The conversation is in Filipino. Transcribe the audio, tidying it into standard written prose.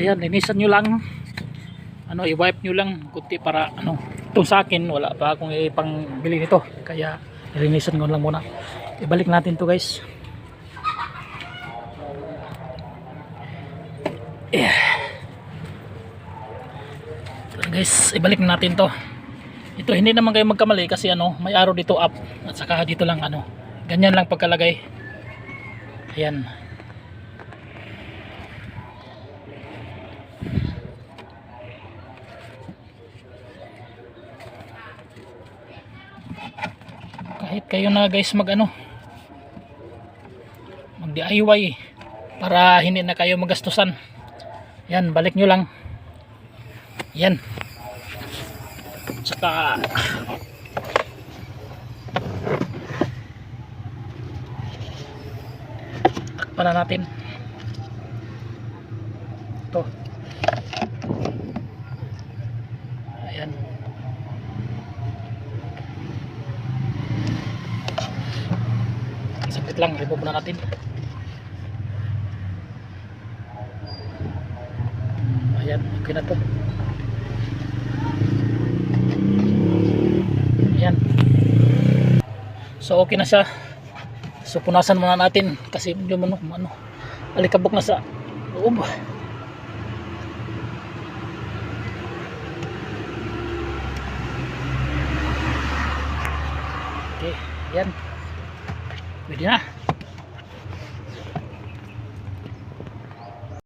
Ayan, linisan nyo lang, i-wipe nyo lang kunti para itong sa akin wala pa akong ipangbili nito, kaya linisan ko lang muna. Ibalik natin to guys. Guys, ibalik natin to. Ito hindi naman kayo magkamali kasi may arrow dito up at saka dito lang ganyan lang pagkalagay. Ayan. Kahit kayo na guys mag DIY para hindi na kayo magastusan. Yan, balik nyo lang. Yan. Saka takpan na natin ito. Ayan. Saglit lang, remove na natin. Ayan, okay na to. Ayan. So okay na siya. So punasan muna natin kasi medyo alikabok na sa loob. Okay, ayan. Pwede na.